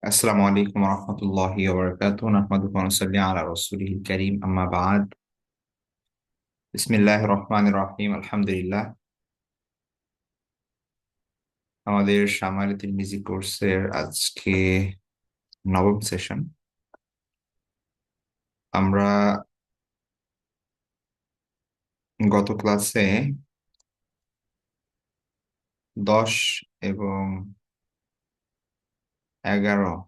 السلام عليكم ورحمة الله وبركاته نحمده ونصلي على رسوله الكريم أما بعد بسم الله الرحمن الرحيم الحمد لله আমাদের শামাল তিরমিজি কোর্সের আজকে নবম সেশন। আমরা গত ক্লাসে 10 এবং 11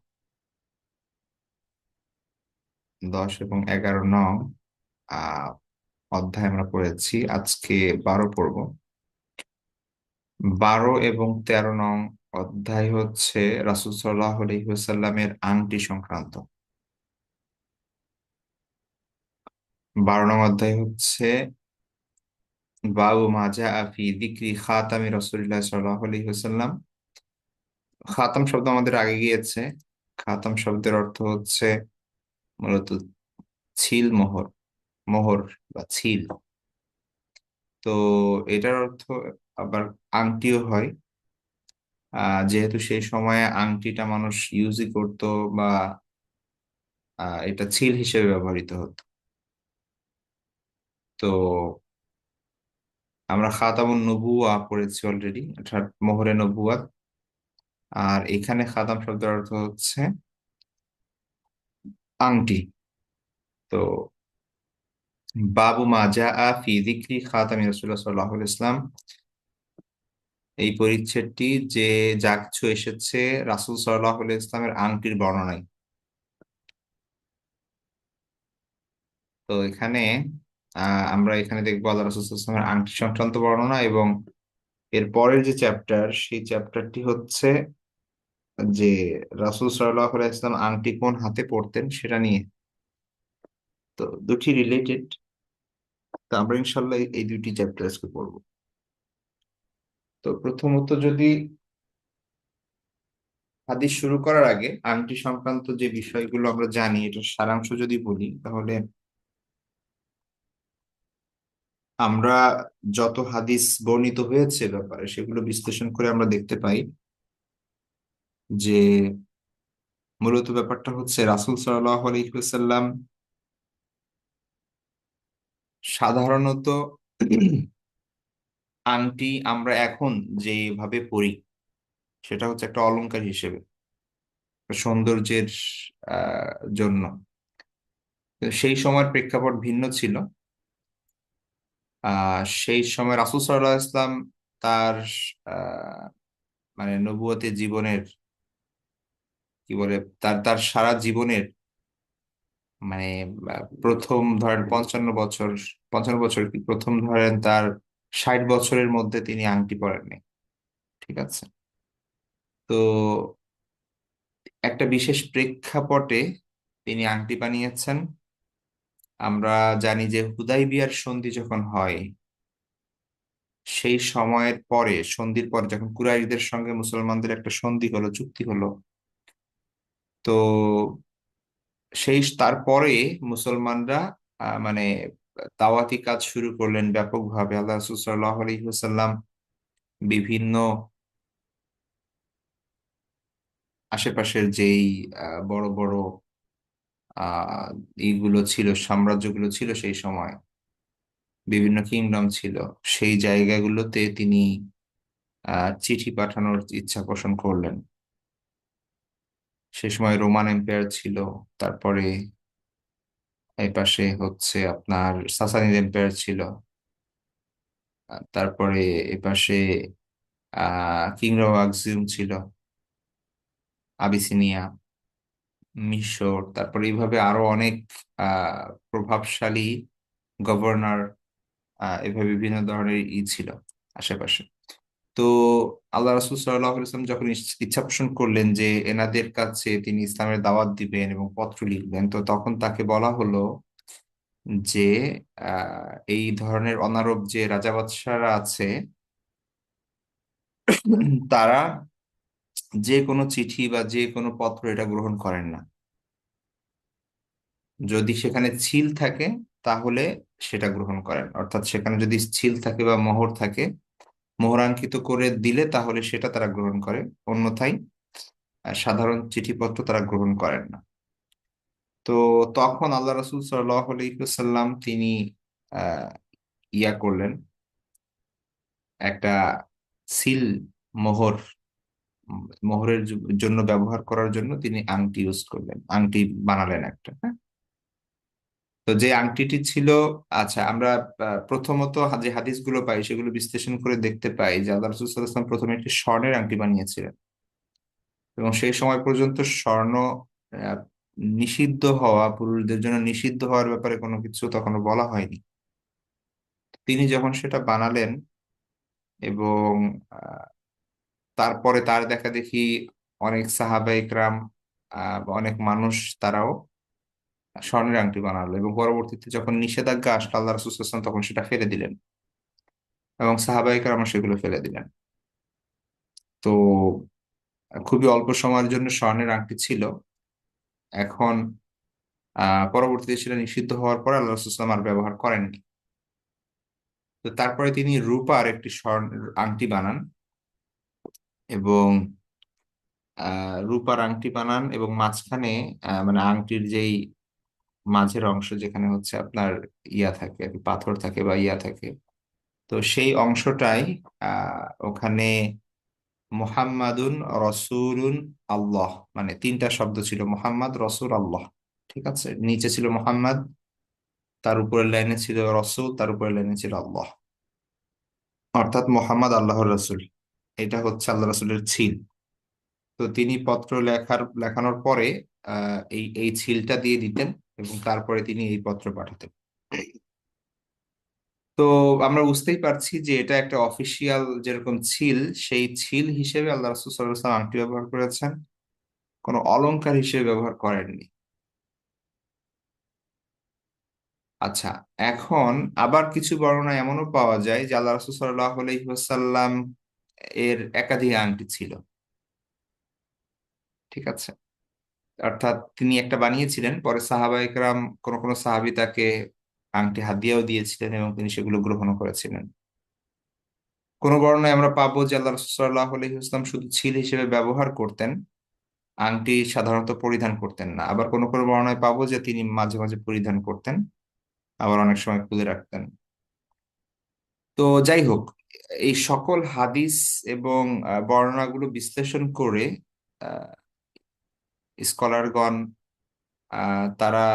নং আহ অধ্যায় আমরা পড়েছি। আজকে 12 পড়ব। 12 এবং 13 নং অধ্যায় হচ্ছে রাসূল সাল্লাল্লাহু আলাইহি ওয়াসাল্লামের আংটি সংক্রান্ত। 12 নং অধ্যায় হচ্ছে বাবু মা জাআ ফি যিকরি খাতামি রাসূলিল্লাহ সাল্লাল্লাহু আলাইহি ওয়াসাল্লাম। খাতাম শব্দ আমাদের আগে গিয়েছে। খাতাম শব্দের অর্থ হচ্ছে মূলত ছিল, মোহর, মোহর বা ছিল। তো এটার অর্থ আবার আংটিও হয়। যেহেতু সেই সময়ে আংটিটা মানুষ ইউজই করতো বা এটা ছিল হিসেবে ব্যবহৃত হতো। তো আমরা খাতামুন নবুওয়া পড়েছি অলরেডি, অর্থাৎ মোহরে নবুয়াত। আর এখানে খাতাম শব্দের অর্থ হচ্ছে আংটি। তো বাবু মা জাআ ফি যিকরি খাতামি রাসূলুল্লাহ সাল্লাল্লাহু আলাইহি ওয়াসাল্লাম, এই পরিচ্ছেদটি যে যা কিছু এসেছে রাসূল সাল্লাল্লাহু আলাইহি ইসলামের আংটির বর্ণনায়। তো এখানে আমরা এখানে দেখবো আল্লাহ রাসূল সাল্লাল্লাহু আলাইহি ওয়াসাল্লামের আংটি সংক্রান্ত বর্ণনা, এবং এর পরের যে চ্যাপ্টার সেই চ্যাপ্টারটি হচ্ছে যে রাসূল সাল্লাল্লাহু আলাইহি ইসলাম আংটি কোন হাতে পরতেন সেটা নিয়ে। তো দুটি রিলেটেড। তো আমরা ইনশাল্লাহ এই দুটি চ্যাপ্টার আজকে পড়বো। তো প্রথমত যদি হাদিস শুরু করার আগে আংটি সংক্রান্ত যে বিষয়গুলো আমরা জানি এটার সারাংশ যদি বলি, তাহলে আমরা যত হাদিস বর্ণিত হয়েছে ব্যাপারে সেগুলো বিশ্লেষণ করে আমরা দেখতে পাই যে মূলত ব্যাপারটা হচ্ছে রাসূল সাল্লাল্লাহু আলাইহি ওয়াসাল্লাম সাধারণত আংটি আমরা এখন যেভাবে পরি সেটা হচ্ছে একটা অলংকার হিসেবে, একটা সৌন্দর্যের জন্য। সেই সময়ের প্রেক্ষাপট ভিন্ন ছিল। সেই সময় রাসূল সাল্লাল্লাহু আলাইহি ইসলাম তার আহ, মানে নবুয়তের জীবনের কি বলে, তার তার সারা জীবনের মানে প্রথম ধরেন 55 বছর, 55 বছর কি, প্রথম ধরেন তার 60 বছরের মধ্যে তিনি আংটি পরেননি। ঠিক আছে। তো একটা বিশেষ প্রেক্ষাপটে তিনি আংটি বানিয়েছেন। আমরা জানি যে হুদাইবিয়ার সন্ধি যখন হয়, সেই সময়ের পরে, সন্ধির পর যখন কুরাইশদের সঙ্গে মুসলমানদের একটা সন্ধি হলো, চুক্তি হলো, তো তারপরে মুসলমানরা মানে দাওয়াতি কাজ শুরু করলেন ব্যাপকভাবে। আল্লাহ রাসূল সাল্লাল্লাহু আলাইহি ওয়াসাল্লাম বিভিন্ন আশেপাশের যেই বড় বড় আহ এইগুলো ছিল, সাম্রাজ্যগুলো ছিল সেই সময়, বিভিন্ন কিংডম ছিল, সেই জায়গাগুলোতে তিনি চিঠি পাঠানোর ইচ্ছা পোষণ করলেন। সে সময় রোমান এম্পায়ার ছিল, তারপরে এই পাশে হচ্ছে আপনার সাসানিদ এম্পায়ার ছিল, তারপরে এ পাশে কিংডম অফ আক্সিউম ছিল, আবিসিনিয়া, মিশর, তারপরে এইভাবে আরো অনেক প্রভাবশালী গভর্নর, এভাবে বিভিন্ন ধরনের ছিল আশেপাশে। তো আল্লাহ রাসূল সাল্লাল্লাহু আলাইহি ওয়াসাল্লাম যখন ইচ্ছা পোষণ করলেন যে এনাদের কাছে তিনি ইসলামের দাওয়াত দিবেন এবং পত্র লিখবেন, তো তখন তাকে বলা হলো যে এই ধরনের অনারব যে রাজা বাদশাহরা আছে তারা যে কোনো চিঠি বা যে কোনো পত্র এটা গ্রহণ করেন না। যদি সেখানে ছিল থাকে তাহলে সেটা গ্রহণ করেন, অর্থাৎ সেখানে যদি ছিল থাকে বা মোহর থাকে, মোহরাঙ্কিত করে দিলে তাহলে সেটা তারা গ্রহণ করে, অন্যথায় সাধারণ চিঠিপত্র তারা গ্রহণ করেন না। তো তখন আল্লাহ রাসূল সাল্লাল্লাহু আলাইহি ওয়াসাল্লাম তিনি আহ ইয়া করলেন, একটা সিল, মোহর, মোহরের জন্য ব্যবহার করার জন্য তিনি আংটি ইউজ করলেন, আংটি বানালেন একটা, হ্যাঁ। তো যে আংটিটি ছিল, আচ্ছা আমরা প্রথমত যে হাদিসগুলো পাই সেগুলো বিশ্লেষণ করে দেখতে পাই যে আল্লাহ রাসূল সাল্লাল্লাহু আলাইহি ওয়াসাল্লাম প্রথমে একটি স্বর্ণের আংটি বানিয়েছিলেন, এবং সেই সময় পর্যন্ত স্বর্ণ আহ, নিষিদ্ধ হওয়া, পুরুষদের জন্য নিষিদ্ধ হওয়ার ব্যাপারে কোনো কিছু তখনো বলা হয়নি। তিনি যখন সেটা বানালেন এবং আহ, তারপরে তার দেখা দেখি অনেক সাহাবা ইকরাম বা অনেক মানুষ তারাও স্বর্ণের আংটি বানালো, এবং পরবর্তীতে যখন নিষেধাজ্ঞা আসলো আল্লাহ রাসূল সাল্লাল্লাহু আলাইহি ওয়াসাল্লাম তখন সেটা ফেলে দিলেন, এবং সাহাবা ইকরাম সেগুলো ফেলে দিলেন। তো খুবই অল্প সময়ের জন্য স্বর্ণের আংটি ছিল। এখন পরবর্তীতে সেটা নিষিদ্ধ হওয়ার পর আল্লাহ রাসূল সাল্লাল্লাহু আলাইহি ওয়াসাল্লাম আর ব্যবহার করেননি। তো তারপরে তিনি রূপার একটি স্বর্ণের আংটি বানান, এবং রূপার আংটি বানান এবং মাঝখানে মানে আংটির যেই মাঝের অংশ যেখানে হচ্ছে আপনার ইয়া থাকে আর কি, পাথর থাকে বা ইয়া থাকে, তো সেই অংশটাই ওখানে মুহাম্মাদুন রসুলুন আল্লাহ, মানে তিনটা শব্দ ছিল, মুহাম্মদ রসুল আল্লাহ। ঠিক আছে, নিচে ছিল মুহাম্মদ, তার উপরের লাইনে ছিল রসুল, তার উপরের লাইনে ছিল আল্লাহ, অর্থাৎ মোহাম্মদ আল্লাহর রসুল। এটা হচ্ছে আল্লাহ রসুলের ছিল। তো তিনি পত্র লেখানোর পরে এই এই ছিলটা দিয়ে দিতেন, এবং তারপরে তিনি এই পত্র পাঠাতেন। তো আমরা বুঝতেই পারছি যে এটা একটা অফিসিয়াল যেরকম ছিল, সেই ছিল হিসেবে আল্লাহ রাসূল সাল্লাল্লাহু আলাইহি ওয়াসাল্লাম আংটি ব্যবহার করেছেন, কোনো অলংকার হিসেবে ব্যবহার করেননি। আচ্ছা, এখন আবার কিছু বর্ণনা এমনও পাওয়া যায় যে আল্লাহ রাসূল সাল্লাল্লাহু আলাইহি ওয়াসাল্লাম এর একাধিক আংটি ছিল। ঠিক আছে, অর্থাৎ তিনি একটা বানিয়েছিলেন, পরে সাহাবা ইকরাম, কোন কোন সাহাবী তাকে আংটি হাদিয়াও দিয়েছিলেন এবং তিনি সেগুলো গ্রহণ করেছিলেন। কোন বর্ণনায় আমরা পাবো যে আল্লাহ রাসূল সাল্লাল্লাহু আলাইহি ওয়াসাল্লাম শুধু ছিল হিসেবে ব্যবহার করতেন, আংটি সাধারণত পরিধান করতেন না। আবার কোন কোন বর্ণনায় পাবো যে তিনি মাঝে মাঝে পরিধান করতেন, আবার অনেক সময় খুলে রাখতেন। তো যাই হোক, এই সকল হাদিস এবং বর্ণনাগুলো বিশ্লেষণ করে স্কলারগণ তারা,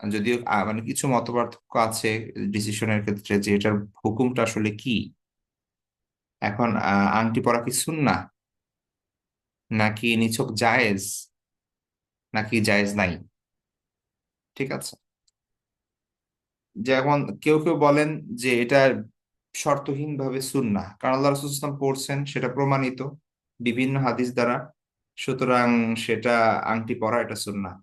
যদিও মানে কিছু মতপার্থক্য আছে ডিসিশনের ক্ষেত্রে যে এটার হুকুমটা আসলে কি। এখন আংটি পরা কি সুন্নাহ, নাকি নিছক জায়েজ, নাকি জায়েজ নাই। ঠিক আছে, যেমন কেউ কেউ বলেন যে এটা শর্তহীন ভাবে সুন্নাহ, কারণ আল্লাহ রাসূল সাল্লাল্লাহু আলাইহি ওয়াসাল্লাম পড়ছেন, সেটা প্রমাণিত বিভিন্ন হাদিস দ্বারা, সুতরাং সেটা আংটি পরা এটা সুন্নাহ।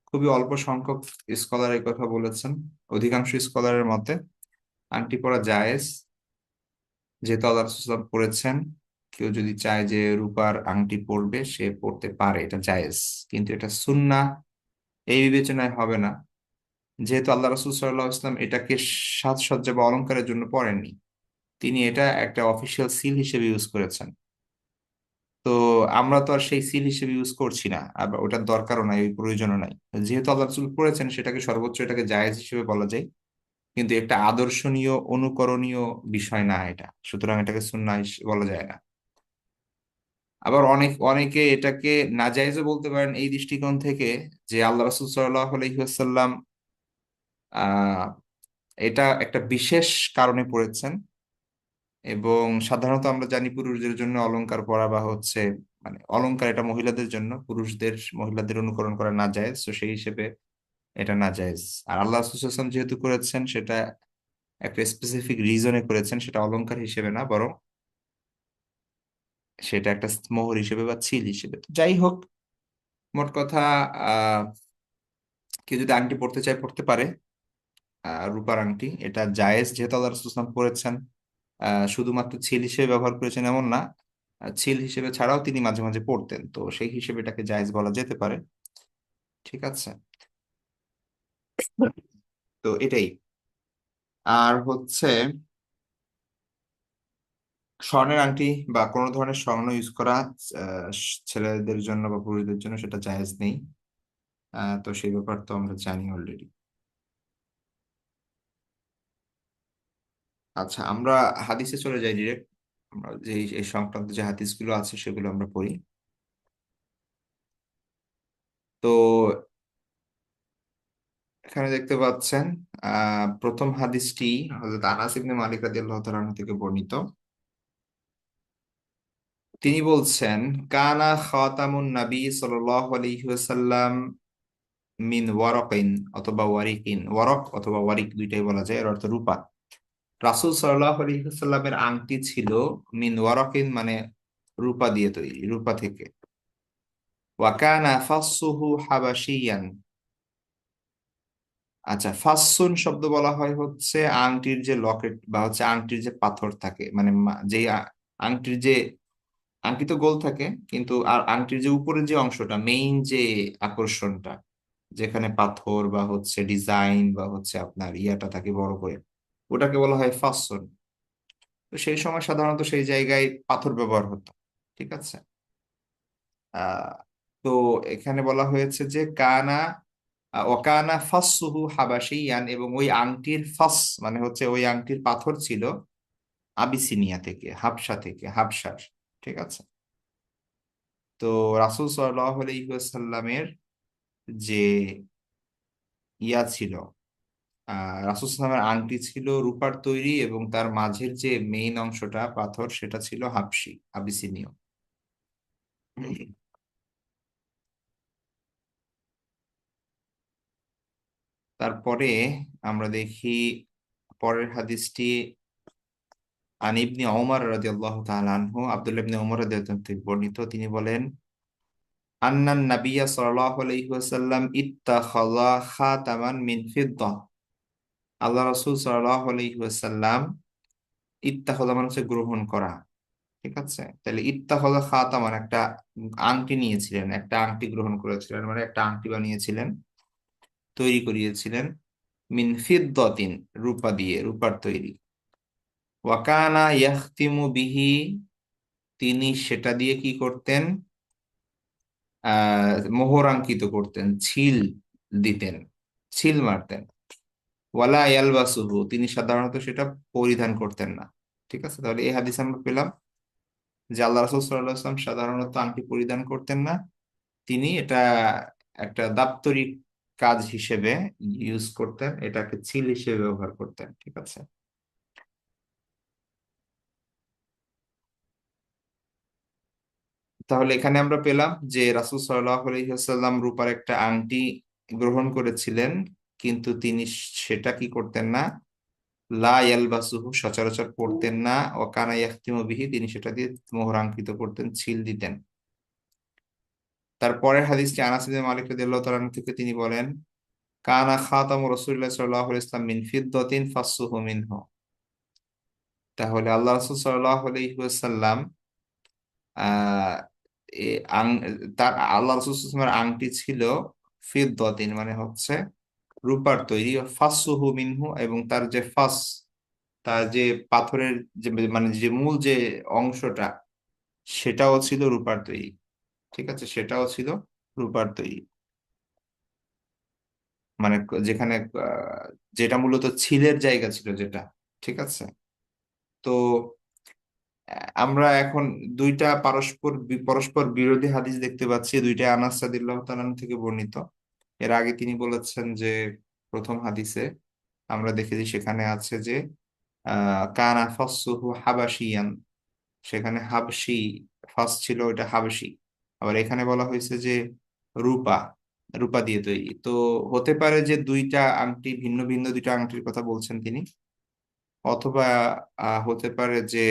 খুবই অল্প সংখ্যক স্কলার এই কথা বলেছেন। অধিকাংশ স্কলারের মতে আংটি পরা জায়েজ, যেহেতু আল্লাহ রাসূল সাল্লাল্লাহু আলাইহি ওয়াসাল্লাম পড়েছেন। কেউ যদি চায় যে রূপার আংটি পরবে, সে পড়তে পারে, এটা জায়েজ। কিন্তু এটা সুন্নাহ এই বিবেচনায় হবে না, যেহেতু আল্লাহ রাসূল সাল্লাল্লাহু আলাইহি ওয়াসাল্লাম এটাকে সাজসজ্জা বা অলংকারের জন্য পড়েননি। তিনি এটা একটা অফিসিয়াল সিল হিসেবে ইউজ করেছেন। তো আমরা তো আর সেই সিল হিসেবে ইউজ করছি না, আবার ওটার দরকারও নাই, ওই প্রয়োজনও নাই। যেহেতু আল্লাহ রাসূল করেছেন, সেটাকে সর্বোচ্চ এটাকে জায়েজ হিসেবে বলা যায়, কিন্তু একটা আদর্শনীয় অনুকরণীয় বিষয় না এটা, সুতরাং এটাকে সুন্নাহ বলা যায় না। আবার অনেকে এটাকে নাজায়েজও বলতে পারেন এই দৃষ্টিকোণ থেকে, যে আল্লাহ রাসূল সাল্লাল্লাহু আলাইহি ওয়াসাল্লাম আহ এটা একটা বিশেষ কারণে পড়েছেন, এবং সাধারণত আমরা জানি পুরুষদের জন্য অলংকার পরা বা হচ্ছে, মানে অলংকার এটা মহিলাদের জন্য, মহিলাদের অনুকরণ করা না জায়েজ, তো সেই হিসেবে এটা না জায়েজ। আর আল্লাহ রাসূল সাল্লাল্লাহু আলাইহি ওয়াসাল্লাম যেহেতু করেছেন, সেটা একটা স্পেসিফিক রিজনে করেছেন, সেটা অলংকার হিসেবে না, বরং সেটা একটা মোহর হিসেবে বা ছিল হিসেবে। তো যাই হোক, মোট কথা, আহ কেউ যদি আংটি পড়তে চায় পড়তে পারে। রূপার আংটি এটা জায়েজ, যেহেতু আল্লাহ রাসূল সাল্লাল্লাহু আলাইহি ওয়াসাল্লাম পড়েছেন। শুধুমাত্র ছিল হিসেবে ব্যবহার করেছেন এমন না, ছিল হিসেবে ছাড়াও তিনি মাঝে মাঝে পড়তেন, তো সেই হিসেবে এটাকে জায়েজ বলা যেতে পারে। ঠিক আছে, তো এটাই। আর হচ্ছে স্বর্ণের আংটি বা কোনো ধরনের স্বর্ণ ইউজ করা ছেলেদের জন্য বা পুরুষদের জন্য সেটা জায়েজ নেই। তো সেই ব্যাপার তো আমরা জানি অলরেডি। আচ্ছা, আমরা হাদিসে চলে যাই ডিরেক্ট। আমরা যে এই সংক্রান্ত যে হাদিসগুলো আছে সেগুলো আমরা পড়ি। তো এখানে দেখতে পাচ্ছেন প্রথম হাদিসটি হযরত আনাস ইবনে মালিক রাদিয়াল্লাহু তাআলা আনহু থেকে বর্ণিত। তিনি বলছেন, কানা খাতামুন নবী সাল্লাল্লাহু আলাইহি ওয়াসাল্লাম মিন ওয়ারাকিন অথবা ওয়ারিকিন, ওয়ারক অথবা ওয়ারিক দুইটাই বলা যায়, এর অর্থ রূপা। রাসূল সাল্লাল্লাহু আলাইহি ওয়াসাল্লামের আংটি ছিল মিন ওয়ারাকিন মানে রূপা দিয়ে তৈরি, রূপা থেকে। ওয়া কানা ফাসসুহু হাবাশিয়ান। আচ্ছা, ফাসসুন শব্দ বলা হয় হচ্ছে আংটির যে লকেট বা হচ্ছে আংটির যে পাথর থাকে, মানে যে আংটির যে আংটি তো গোল থাকে, কিন্তু আর আংটির যে উপরের যে অংশটা, মেইন যে আকর্ষণটা, যেখানে পাথর বা হচ্ছে ডিজাইন বা হচ্ছে আপনার ইয়াটা থাকে বড় করে, ওটাকে বলা হয় ফাসসুন। তো সেই সময় সাধারণত সেই জায়গায় পাথর ব্যবহার হতো। ঠিক আছে। আহ তো এখানে বলা হয়েছে যে কানা ওয়াকানা ফাসসুহু হাবাশিয়ান, এবং ওই আংটির ফাস মানে হচ্ছে ওই আংটির পাথর ছিল আবিসিনিয়া থেকে, হাবশা থেকে, হাবশার। ঠিক আছে। তো রাসূল সাল্লাল্লাহু আলাইহি ওয়াসাল্লামের যে ইয়া ছিল, রাসূল সাল্লামের আংটি ছিল রূপার তৈরি, এবং তার মাঝের যে মেইন অংশটা পাথর সেটা ছিল হাবশি, আবিসিনীয়। তারপরে আমরা দেখি পরের হাদিসটি, আন ইবনে ওমর রাদিয়াল্লাহু তাআলা আনহু, আব্দুল্লাহ ইবনে ওমর রাদিয়াল্লাহু তাআলা থেকে বর্ণিত, তিনি বলেন, আন্নান নাবিয়্যা সাল্লাল্লাহু আলাইহি ওয়াসাল্লাম ইত্তাখাযা খাতামান মিন ফিদ্দাহ। আল্লাহ রাসূল সাল্লাল্লাহু আলাইহি ওয়াসাল্লাম, ইত্তাখাযা মানে হচ্ছে গ্রহণ করা। ঠিক আছে, তাহলে ইত্তাখাযা খাতামান একটা আংটি নিয়েছিলেন, একটা আংটি গ্রহণ করেছিলেন, মানে একটা আংটি বানিয়েছিলেন, তৈরি করিয়েছিলেন, মিন ফিদ্দাতিন রূপা দিয়ে, রূপার তৈরি। ওয়া কানা ইয়াখতিমু বিহি, তিনি সেটা দিয়ে কি করতেন, মোহরাঙ্কিত করতেন, ছিল দিতেন, ছিল মারতেন। ওয়ালা ইয়ালবাসুহু, তিনি সাধারণত সেটা পরিধান করতেন না। ঠিক আছে, তাহলে এই হাদিস আমরা পেলাম যে আল্লাহ রাসূল সাল্লাল্লাহু আলাইহি ওয়াসাল্লাম সাধারণত আংটি পরিধান করতেন না। তিনি এটা একটা দাপ্তরিক কাজ হিসেবে ইউজ করতেন, এটাকে ছিল হিসেবে ব্যবহার করতেন। ঠিক আছে। তাহলে এখানে আমরা পেলাম যে রাসূল সাল্লাল্লাহু আলাইহি ওয়াসাল্লাম রূপার একটা আংটি গ্রহণ করেছিলেন, কিন্তু তিনি সেটা কি করতেন না, লা ইয়ালবাসুহু সচরাচর পড়তেন না। ও কানা ইয়াখতিমু বিহি, তিনি সেটা দিয়ে মোহরাঙ্কিত করতেন, ছিল দিতেন। তারপরের হাদিসটি আনাস ইবনে মালিক রাদিয়াল্লাহু তাআলা আনহু থেকে, তিনি বলেন, কানা খাতামু রাসূলিল্লাহ সাল্লাল্লাহু আলাইহি ওয়াসাল্লাম মিন ফিদ্দাতিন ফাসসুহু মিনহু। তাহলে আল্লাহ রাসূল সাল্লাল্লাহু আলাইহি ওয়াসাল্লাম আহ এ আং তার আল্লাহ রাসূল সাল্লাল্লাহু আলাইহি ওয়াসাল্লামের আংটি ছিল ফিদ্দাতিন মানে হচ্ছে রূপার তৈরি, ফাসসুহু মিনহু, এবং তার যে ফাস, তার যে পাথরের যে মানে যে মূল যে অংশটা, সেটাও ছিল রূপার তৈরি। ঠিক আছে, সেটাও ছিল রূপার তৈরি, মানে যেখানে যেটা মূলত ছিলের জায়গা ছিল যেটা। ঠিক আছে। তো আমরা এখন দুইটা পরস্পর বিরোধী হাদিস দেখতে পাচ্ছি, দুইটা আনাস রাদিয়াল্লাহু তাআলা আনহু থেকে বর্ণিত। এর আগে তিনি বলেছেন যে প্রথম হাদিসে আমরা দেখেছি সেখানে আছে যে কানা ফাসসুহু হাবাশিয়ান, সেখানে হাবশি ফাস ছিল, ওইটা হাবশি। আবার এখানে বলা হয়েছে যে রূপা, রূপা দিয়ে তৈরি। তো হতে পারে যে দুইটা আংটি, ভিন্ন ভিন্ন দুইটা আংটির কথা বলছেন তিনি, অথবা হতে পারে যে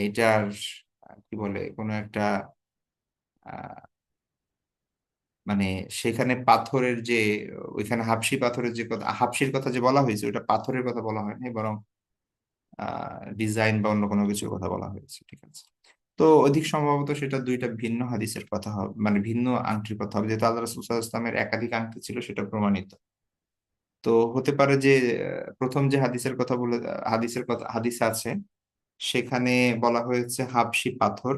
এইটার কি বলে কোনো একটা আহ, মানে সেখানে পাথরের যে, ওইখানে হাবশি পাথরের যে কথা, হাবশির কথা যে বলা হয়েছে, ওটা পাথরের কথা বলা হয়নি, বরং ডিজাইন বা অন্য কোনো কিছুর কথা বলা হয়েছে। ঠিক আছে। তো অধিক সম্ভবত সেটা দুইটা ভিন্ন হাদিসের কথা হবে, মানে ভিন্ন আংটির কথা হবে, যেহেতু আল্লাহ রাসূল সাল্লাল্লাহু আলাইহি ওয়াসাল্লামের একাধিক আংটি ছিল সেটা প্রমাণিত। তো হতে পারে যে প্রথম যে হাদিসের কথা বলে, হাদিসের কথা হাদিস আছে সেখানে বলা হয়েছে হাবশি পাথর।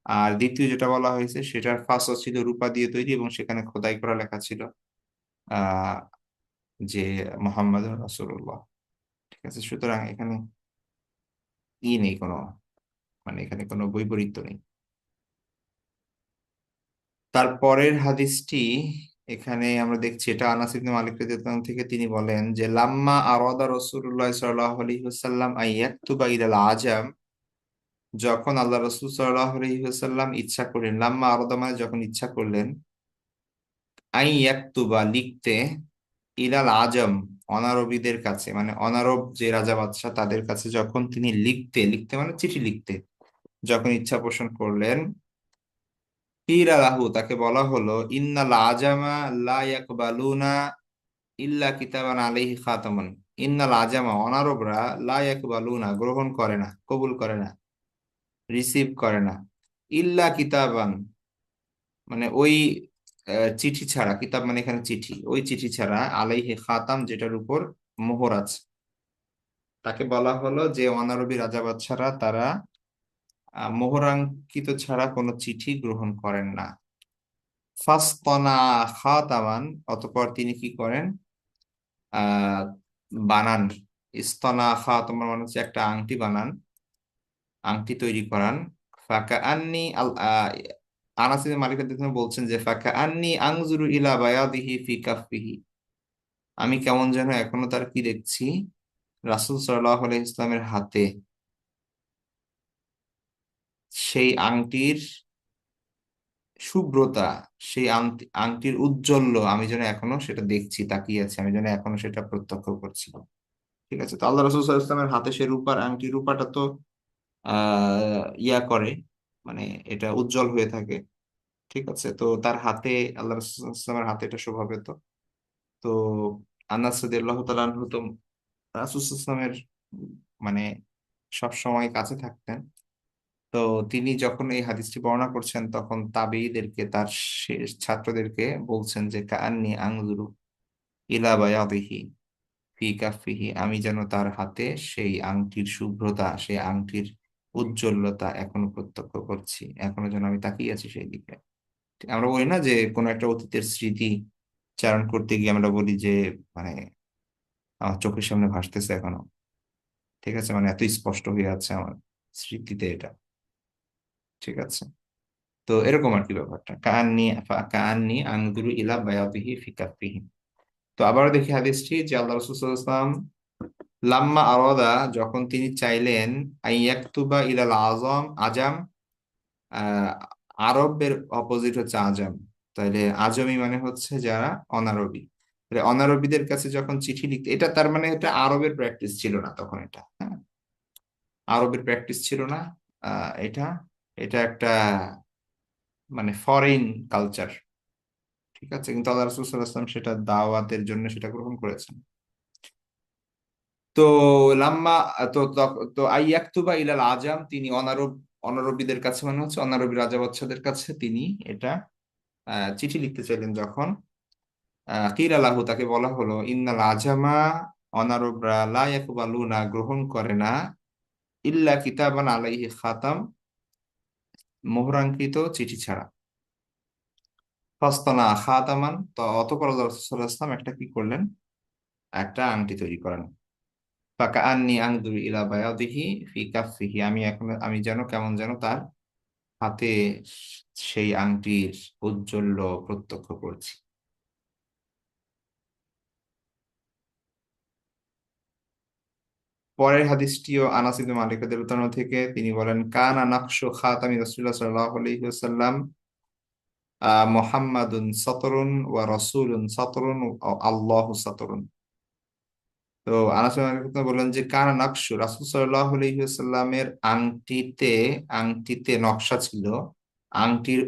আর দ্বিতীয় যেটা বলা হয়েছে সেটার ফাঁসও ছিল রূপা দিয়ে তৈরি, এবং সেখানে খোদাই করা লেখা ছিল আহ যে মোহাম্মদ রাসূলুল্লাহ। ঠিক আছে, সুতরাং এখানে নেই কোনো, মানে এখানে কোনো বৈপরীত্য নেই। তারপরের হাদিসটি এখানে আমরা দেখছি, এটা আনাস ইবনে মালিক রাদিয়াল্লাহু আনহু থেকে, তিনি বলেন যে লাম্মা আরাদা রাসূলুল্লাহ সাল্লাল্লাহু আলাইহি ওয়াসাল্লাম আইয়াকতুবা ইলাল আজাম, যখন আল্লাহ রাসূল সাল্লাল্লাহু আলাইহি ওয়াসাল্লাম ইচ্ছা করলেন, লাম্মা আরাদা মানে যখন ইচ্ছা করলেন, আইয়াকতুবা লিখতে, ইলাল আজম অনারবীদের কাছে, মানে অনারব যে রাজা বাদশাহ তাদের কাছে যখন তিনি লিখতে, লিখতে মানে চিঠি লিখতে যখন ইচ্ছা পোষণ করলেন, কিলা লাহু তাকে বলা হলো, ইন্নাল আজামা লা ইয়াকবালুনা ইল্লা কিতাবান আলাইহি খাতামান, ইন্নাল আজামা অনারবরা লা ইয়াকবালুনা গ্রহণ করে না, কবুল করে না, রিসিভ করে না, ইল্লা কিতাবান মানে ওই চিঠি ছাড়া, কিতাব মানে এখানে চিঠি, ওই চিঠি ছাড়া, আলাইহি খাতাম যেটার উপর মোহর আছে। তাকে বলা হলো যে অনারবী রাজা বাদশারা তারা মোহরাঙ্কিত ছাড়া কোনো চিঠি গ্রহণ করেন না। ফাসতনা খাতামান, অতঃপর তিনি কি করেন, আহ বানান, ইস্তনা খাতামান মানে হচ্ছে একটা আংটি বানান, আংটি তৈরি করান। ফাকা আন্নি আল আনাস ইবনে মালিক রাদিয়াল্লাহু আনহু বলছেন যে ফাকা আন্নি আনজুরু ইলা বায়াদিহি ফি কাফফিহি, আমি কেমন যেন এখনো তার কি দেখছি, রাসূল সাল্লাল্লাহু আলাইহি ইসলামের হাতে সেই আংটির শুভ্রতা, সেই আংটির উজ্জ্বল্য আমি যেন এখনো সেটা দেখছি, তাকিয়ে আছি, আমি যেন এখনো সেটা প্রত্যক্ষ করছি। ঠিক আছে, তো আল্লাহ রাসূল সাল্লাল্লাহু আলাইহি ইসলামের হাতে সে রূপার আংটি, রূপাটা তো ইয়া করে, মানে এটা উজ্জ্বল হয়ে থাকে। ঠিক আছে, তো তার হাতে, আল্লাহ রাসূল সাল্লাল্লাহু আলাইহি ইসলামের হাতে এটা শোভাবে। তো তো আনাস রাদিয়াল্লাহু তাআলা আনহু তো রাসূল সাল্লাল্লাহু আলাইহি ইসলামের মানে সব সময় কাছে থাকতেন। তো তিনি যখন এই হাদিসটি বর্ণনা করছেন, তখন তাবেঈদেরকে, তার শেষ ছাত্রদেরকে বলছেন যে কাআন্নী আনজুরু ইলা বায়াদিহি ফি কাফফিহি, আমি যেন তার হাতে সেই আংটির শুভ্রতা, সেই আংটির উজ্জ্বলতা এখনো প্রত্যক্ষ করছি, এখনো যেন আমি তাকিয়ে আছি সেই দিকে। আমরা বলি না যে কোনো একটা অতীতের স্মৃতি চারণ করতে গিয়ে আমরা বলি যে মানে আমার চোখের সামনে ভাসতেছে এখনো। ঠিক আছে, মানে এত স্পষ্ট হয়ে আছে আমার স্মৃতিতে এটা। ঠিক আছে, তো এরকম আর কি ব্যাপারটা, কাআন্নী কাআন্নী আনজুরু ইলা বায়াদিহি ফি কাফফিহি। তো আবার দেখি হাদিসটি যে আল্লাহ রাসূল সাল্লাল্লাহু আলাইহি ওয়াসাল্লাম লাম্মা আরাদা যখন তিনি চাইলেন, আইয়াকতুবা ইলাল আজম আজাম, আহ আরবের অপোজিট হচ্ছে আজাম, তাহলে আজমি মানে হচ্ছে যারা অনারবি, তাহলে অনারবীদের কাছে যখন চিঠি লিখতে, এটা তার মানে এটা আরবের প্র্যাকটিস ছিল না তখন, এটা হ্যাঁ আরবের প্র্যাকটিস ছিল না। এটা এটা একটা মানে ফরেন কালচার। ঠিক আছে, কিন্তু আল্লাহ রাসূল সাল্লাল্লাহু আলাইহি ওয়াসাল্লাম সেটা দাওয়াতের জন্য সেটা গ্রহণ করেছেন। তো লাম্মা তো তো আইয়াকতুবা ইলাল আজাম, তিনি অনারবীদের কাছে মানে হচ্ছে অনারবী রাজা বাদশাদের কাছে তিনি এটা চিঠি লিখতে চাইলেন, যখন কিলা লাহু তাকে বলা হলো, ইন্নাল আজামা অনারবরা লা ইয়াকবালুনা গ্রহণ করে না, ইল্লা কিতাবান আলাইহি খাতাম মোহরাঙ্কিত চিঠি ছাড়া। ফাসতানা খাতামান, তো অতঃপর আল্লাহ রাসূল সাল্লাল্লাহু আলাইহি ওয়াসাল্লাম একটা কি করলেন, একটা আংটি তৈরি করেন। ফাকা আন্নি আনজুরু ইলা বায়াদিহি ফি কাফফিহি, আমি এখন আমি যেন কেমন যেন তার হাতে সেই আংটির ঔজ্জ্বল্য প্রত্যক্ষ করছি। পরের হাদিসটিও আনাস ইবনে মালিক রাদিয়াল্লাহু আনহু থেকে, তিনি বলেন কানা নাকশু খাতামি রাসূলুল্লাহ সাল্লাল্লাহু আলাইহি ওয়াসাল্লাম মুহাম্মাদুন সাতরুন ওয়া রাসূলুন সাতরুন ওয়া আল্লাহু সাতরুন। তো আনাস ইবনে মালিক রাদিয়াল্লাহু আনহু বললেন যে কানা নাকশু, রাসূল সাল্লাল্লাহু আলাইহি ওয়াসাল্লামের আংটিতে, আংটিতে নকশা ছিল, আংটির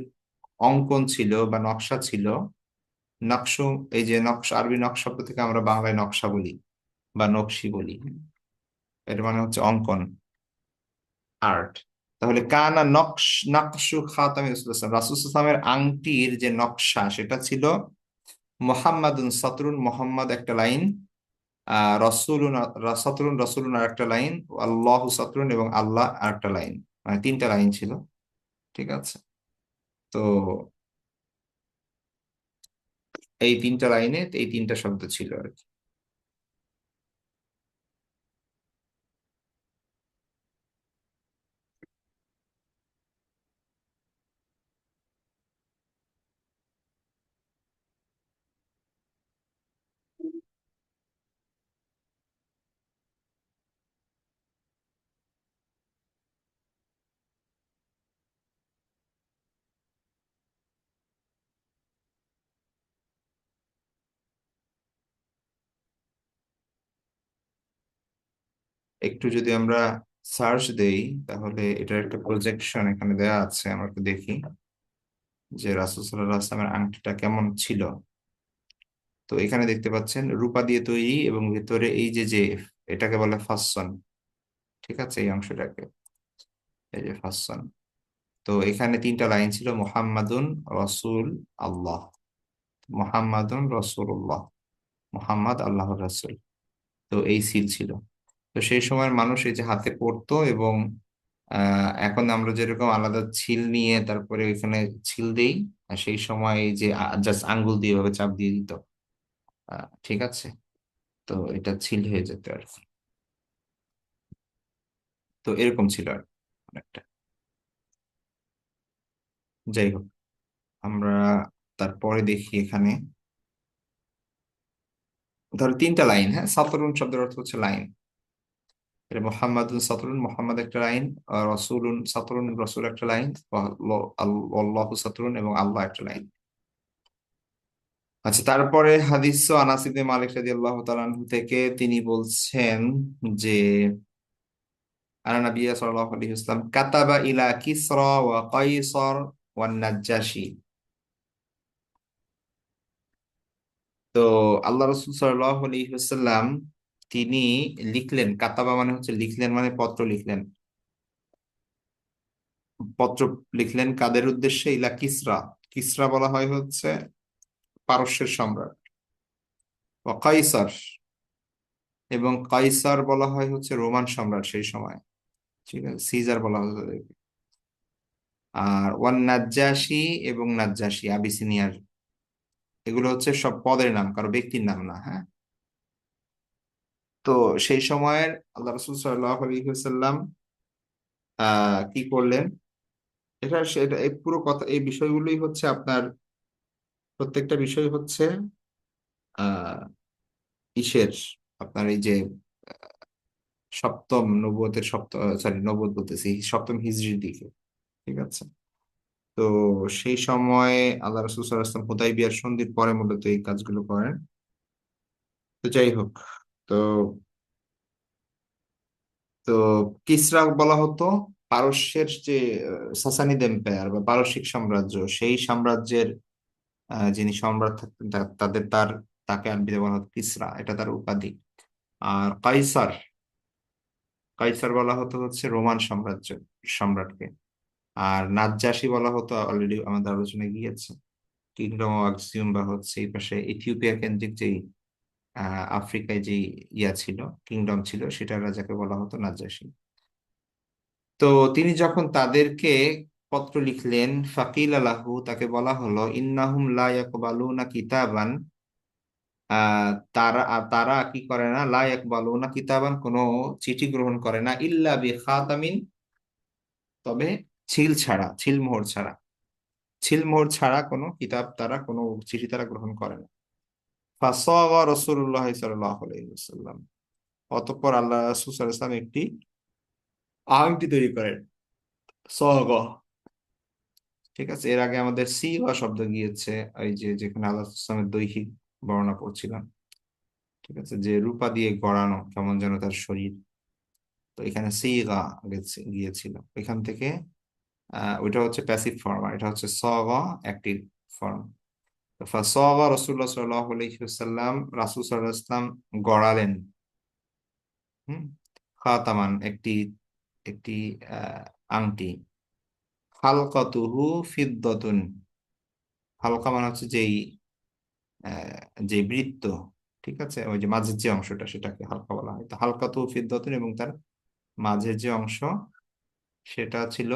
অঙ্কন ছিল বা নকশা ছিল। নকশু, এই যে নকশা, আরবি নকশা শব্দ থেকে আমরা বাংলায় নকশা বলি বা নকশি বলি, এর মানে হচ্ছে অঙ্কন, আর্ট। তাহলে কানা নকশু খাতামি রাসূলুল্লাহ, রাসূলের আংটির যে নকশা সেটা ছিল মুহাম্মাদুন সাতরুন, মোহাম্মদ একটা লাইন, রসুলুন, সাতরুন রসুলুন আর একটা লাইন, আল্লাহ সাতরুন এবং আল্লাহ আর একটা লাইন, মানে তিনটা লাইন ছিল। ঠিক আছে। তো এই তিনটা লাইনে এই তিনটা শব্দ ছিল আর কি। একটু যদি আমরা সার্চ দেই, তাহলে এটার একটা প্রজেকশন এখানে দেওয়া আছে, আমরা একটু দেখি যে রাসূল সাল্লাল্লাহু আলাইহি ওয়াসাল্লামের আংটিটা কেমন ছিল। তো এখানে দেখতে পাচ্ছেন রূপা দিয়ে তৈরি, এবং ভেতরে এই যে যে এটাকে বলে ফাসসান। ঠিক আছে, এই অংশটাকে, এই যে ফাসসান। তো এখানে তিনটা লাইন ছিল, মুহাম্মাদুন রসুল আল্লাহ, মুহাম্মাদুন রসুল্লাহ, মুহাম্মদ আল্লাহর রাসূল। তো এই সিল ছিল। তো সেই সময়ের মানুষ এই যে হাতে পরতো, এবং এখন আমরা যেরকম আলাদা ছিল নিয়ে তারপরে ওইখানে ছিল দেই, আর সেই সময় এই যে জাস্ট আঙ্গুল দিয়ে ভাবে চাপ দিয়ে দিত। ঠিক আছে। তো এটা ছিল হয়ে যেত আর কি। তো এরকম ছিল আর কি, অনেকটা। যাই হোক, আমরা তারপরে দেখি এখানে, ধরো তিনটা লাইন, হ্যাঁ, সাতরুন শব্দের অর্থ হচ্ছে লাইন। এটা মোহাম্মদুন সাতরুন, মোহাম্মদ একটা লাইন, রসুলুন সাতরুন, রসুল একটা লাইন, আল্লাহ সাতরুন এবং আল্লাহ একটা লাইন। আচ্ছা, তারপরে হাদিস আনাস ইবনে মালিক রাদিয়াল্লাহু তাআলা আনহু থেকে তিনি বলছেন যে আনা নবিয়্য সাল্লাল্লাহু আলাইহি ওয়াসাল্লাম কাতাবা ইলা কিসরা ওয়া কাইসার ওয়ান নাজ্জাশী। তো আল্লাহ রাসূল সাল্লাল্লাহু আলাইহি ওয়াসাল্লাম তিনি লিখলেন, কাতাবা মানে হচ্ছে লিখলেন, মানে পত্র লিখলেন। পত্র লিখলেন কাদের উদ্দেশ্যে? ইলা কিসরা। কিসরা বলা হয় হচ্ছে পারস্যের সম্রাট। ও কাইসার, এবং কাইসার বলা হয় হচ্ছে রোমান সম্রাট সেই সময়। ঠিক আছে, সিজার বলা হয় তাদেরকে। আর ওয়ান নাজ্জাশী, এবং নাজ্জাশী আবিসিনিয়ার। এগুলো হচ্ছে সব পদের নাম, কারো ব্যক্তির নাম না, হ্যাঁ। তো সেই সময়ের আল্লাহ রসুল সাল্লাল্লাহু আলাইহি ওয়াসাল্লাম কি করলেন, এটা সেটা এই পুরো কথা, এই বিষয়গুলোই হচ্ছে আপনার, প্রত্যেকটা বিষয় হচ্ছে আহ ইসের, আপনার এই যে সপ্তম নবুয়তের, সপ্তম, সরি নবুয়ত বলতেছি, সপ্তম হিজরির দিকে। ঠিক আছে। তো সেই সময় আল্লাহ রসুল সাল্লাল্লাহু আলাইহি ওয়াসাল্লাম হুদাইবিয়ার সন্ধির পরে মূলত এই কাজগুলো করেন। তো যাই হোক, তো তো কিসরা বলা হতো পারস্যের যে সাসানিদ এম্পায়ার বা পারসিক সাম্রাজ্য, সেই সাম্রাজ্যের যিনি সম্রাট থাকতেন তাকে আরবিতে বলা হতো কিসরা, এটা তার উপাধি। আর কাইসার, কাইসার বলা হতো হচ্ছে রোমান সাম্রাজ্য সম্রাটকে। আর নাজ্জাশী বলা হতো, অলরেডি আমাদের আলোচনায় গিয়েছে, কিংডম অফ আক্সিউম, বা হচ্ছে এই পাশে ইথিওপিয়া কেন্দ্রিক যেই আফ্রিকায় যে ইয়া ছিল, কিংডম ছিল, সেটা রাজাকে বলা হতো নাজ্জাশী। তো তিনি যখন তাদেরকে পত্র লিখলেন, ফাকিল আলাহু, তাকে বলা হলো ইন্নাহুম লা ইয়াকবালুনা কিতাবান, তারা কি করে না, লা ইয়াকবালুনা কিতাবান, কোনো চিঠি গ্রহণ করে না, ইল্লা বি খাতামিন, তবে ছিল ছাড়া, ছিল মোহর ছাড়া, ছিল মোহর ছাড়া কোনো কিতাব তারা, কোনো চিঠি তারা গ্রহণ করে না। ফাসাগা রাসূলুল্লাহ সাল্লাল্লাহু আলাইহি ওয়াসাল্লাম, অতঃপর আল্লাহ রাসূল সাল্লাল্লাহু আলাইহি ওয়াসাল্লাম একটি আংটি তৈরি করেন। সাগা। ঠিক আছে, এর আগে আমাদের সিগা শব্দ গিয়েছে, এই যে যেখানে আল্লাহ ইসলামের দৈহিক বর্ণনা পড়ছিলাম। ঠিক আছে, যে রূপা দিয়ে গড়ানো কেমন যেন তার শরীর। তো এখানে সিগা গিয়েছিল এখান থেকে। ওইটা হচ্ছে প্যাসিভ ফর্ম, আর এটা হচ্ছে সগা, অ্যাক্টিভ ফর্ম। সগা রসুল্লাহ সাল্লাহ আলাইসাল্লাম, রাসুল সাল্লাহ ইসলাম গড়ালেন। হম। খাতামান, একটি, একটি আংটি। হালকাতুহু ফিদ্দাতুন, হালকা মানে হচ্ছে যেই, যে বৃত্ত, ঠিক আছে, ওই যে মাঝের যে অংশটা সেটাকে হালকা বলা হয়। তো হালকা তো ফিদ্দাতুন, এবং তার মাঝের যে অংশ সেটা ছিল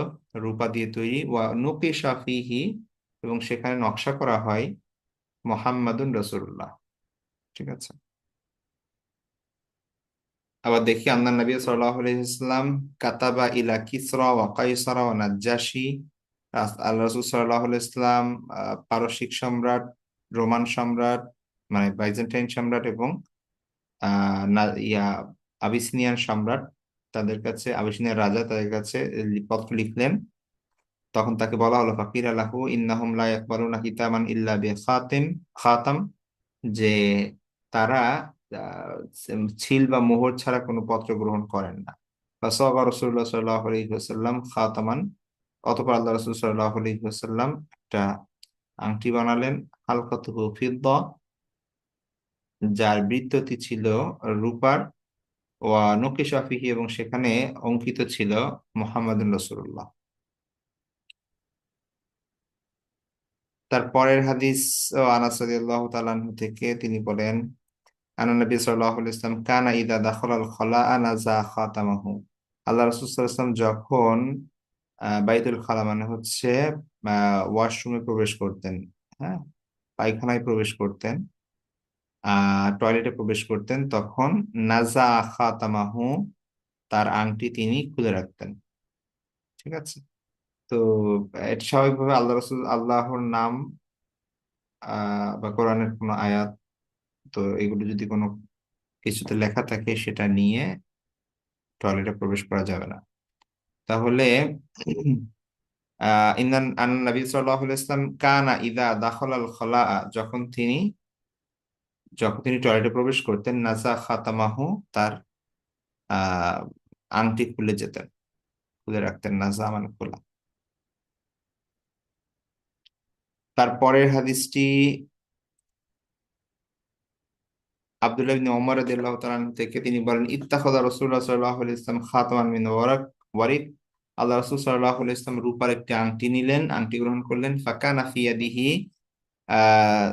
রূপা দিয়ে তৈরি। ওয়া নুকিশা ফিহি, এবং সেখানে নকশা করা হয় মোহাম্মদুন রসুল্লাহ। ঠিক আছে। আবার দেখি, আন্না নবী সাল্লাল্লাহু আলাইহি ওয়াসাল্লাম কাতাবা ইলা কিসরা ওয়া কাইসারা ওয়া নাজ্জাশী। আল্লাহ রাসূল সাল্লাল্লাহু আলাইহি ওয়াসাল্লাম পারসিক সম্রাট, রোমান সম্রাট মানে বাইজেন্টাইন সম্রাট, এবং আবিসিনিয়ান সম্রাট, তাদের কাছে, আবিসিনিয়ার রাজা তাদের কাছে পত্র লিখলেন। তখন তাকে বলা হলো, ফাকির আলাহু ইন্নাহুম লা ইয়াকবালুনা কিতাবান ইল্লা খাতাম, যে তারা ছিল বা মোহর ছাড়া কোনো পত্র গ্রহণ করেন না। ফাসাওয়া রাসূলুল্লাহ সাল্লাল্লাহু আলাইহি ওয়াসাল্লাম খাতামান, অতঃপর আল্লাহ রাসূল সাল্লাল্লাহু আলাইহি ওয়াসাল্লাম একটা আংটি বানালেন। হালকাতুহু ফিদ্দা, যার বৃত্তটি ছিল রূপার। ওয়া নকিশা ফিহি, এবং সেখানে অঙ্কিত ছিল মুহাম্মাদুর রাসূলুল্লাহ। তার পরের হাদিস আনাস রাদিয়াল্লাহু তাআলা আনহু থেকে, তিনি বলেন, আন নবী সাল্লাল্লাহু আলাইহি ওয়াসাল্লাম কানা ইদা দাখালাল খালাআ নাযা খাতামাহু। আল্লাহ রাসূল সাল্লাল্লাহু আলাইহি ওয়াসাল্লাম যখন বাইতুল খালা মানে হচ্ছে ওয়াশরুমে প্রবেশ করতেন, হ্যাঁ, পায়খানায় প্রবেশ করতেন, টয়লেটে প্রবেশ করতেন, তখন নাযা খাতামাহু, তার আংটি তিনি খুলে রাখতেন। ঠিক আছে। তো এটা স্বাভাবিকভাবে আল্লাহ রাসূল, আল্লাহর নাম বা কোরআনের কোনো আয়াত, তো এগুলো যদি কোনো কিছুতে লেখা থাকে সেটা নিয়ে টয়লেটে প্রবেশ করা যাবে না। তাহলে ইন্নান আন নবী সাল্লাল্লাহু আলাইহি ওয়াসাল্লাম কানা ইদা দাখালাল খালাআ, যখন তিনি টয়লেটে প্রবেশ করতেন, নাযা খাতামাহু, তার আহ আংটি খুলে যেতেন, খুলে রাখতেন। নাযা মানে খোলা। তারপরের হাদিসটি আব্দুল্লাহ ইবনে ওমর রাদিয়াল্লাহু তাআলা আনহু থেকে, তিনি বলেন, ইত্তাখাযা রাসূলুল্লাহ সাল্লাল্লাহু আলাইহি ওয়াসাল্লাম খাতামান মিন ওয়ারিক। আল্লাহ রাসূল সাল্লাল্লাহু আলাইহি ওয়াসাল্লাম রূপার একটি আংটি নিলেন, আংটি গ্রহণ করলেন। ফাকানা ফি ইয়াদিহি, আহ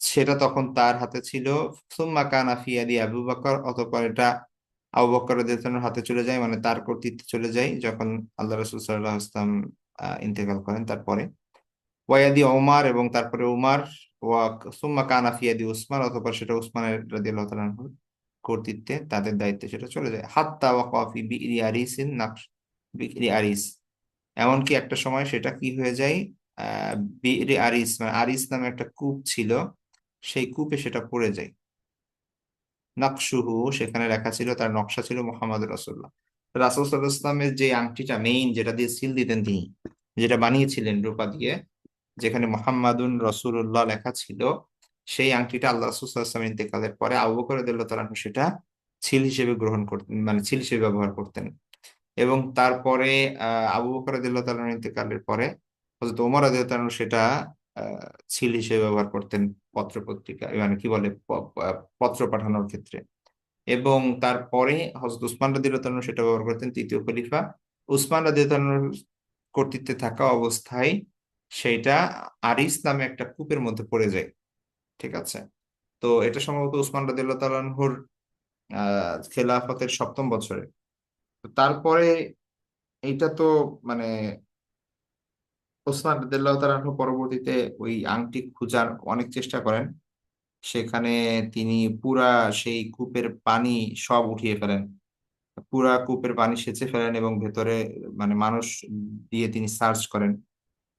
সেটা তখন তার হাতে ছিল। সুম্মা কানা ফি ইয়াদি আবু বকর, অতঃপর এটা আবু বকর রাদিয়াল্লাহু আনহুর হাতে চলে যায়, মানে তার কর্তৃত্বে চলে যায় যখন আল্লাহ রাসূল সাল্লাল্লাহু আলাইহি ওয়াসাল্লাম ইন্তেকাল করেন। তারপরে ওয়াইয়াদি ওমর, এবং তারপরে উমার। ওয়া সুম্মা কানা ফি ইয়াদি উসমান, অতঃপর সেটা উসমানের রাদিয়াল্লাহু তাআলা আনহুর কর্তৃত্বে, তাদের দায়িত্বে সেটা চলে যায়। হাত্তা ওয়াকা ফি বিইরি আরিসিন নাকশ, বিইরি আরিস, এমনকি একটা সময় সেটা কি হয়ে যায়, আহ বিইরি আরিস মানে আরিস নামে একটা কূপ ছিল, সেই কূপে সেটা পড়ে যায়। নাকশুহু, সেখানে লেখা ছিল, তার নকশা ছিল মোহাম্মদ রাসূলুল্লাহ। রাসূল সাল্লাল্লাহু আলাইহি ওয়াসাল্লামের যে আংটিটা মেইন, যেটা দিয়ে সিল দিতেন তিনি, যেটা বানিয়েছিলেন রূপা দিয়ে, যেখানে মোহাম্মদুন রসুল্লাহ লেখা ছিল, সেই আংটিটা আল্লাহ রাসূল সাল্লাল্লাহু আলাইহি ওয়াসাল্লাম ইন্তেকালের পরে আবু বকর রাদিয়াল্লাহু তাআলা আনহু সেটা ছিল হিসেবে গ্রহণ করতেন, মানে ছিল হিসেবে ব্যবহার করতেন। এবং তারপরে আবু বকর রাদিয়াল্লাহু তাআলা আনহু ইন্তেকালের পরে হযরত ওমর রাদিয়াল্লাহু তাআলা আনহু সেটা ছিল হিসেবে ব্যবহার করতেন, পত্র পত্রিকা মানে কি বলে পত্র পাঠানোর ক্ষেত্রে। এবং তারপরে হযরত উসমান রাদিয়াল্লাহু তাআলা আনহু সেটা ব্যবহার করতেন, তৃতীয় খলিফা উসমান রাদিয়াল্লাহু তাআলা আনহুর কর্তৃত্বে থাকা অবস্থায় সেইটা আরিস নামে একটা কূপের মধ্যে পড়ে যায়। ঠিক আছে। তো এটা সম্ভবত উসমান রাদিয়াল্লাহু তাআলা আনহুর খেলাফতের সপ্তম বছরে। তো তারপরে এইটা তো মানে ওসমান রাদিয়াল্লাহু তাআলা আনহু পরবর্তীতে ওই আংটি খোঁজার অনেক চেষ্টা করেন। সেখানে তিনি পুরা সেই কূপের পানি সব উঠিয়ে ফেলেন, পুরা কূপের পানি সেচে ফেলেন, এবং ভেতরে মানে মানুষ দিয়ে তিনি সার্চ করেন।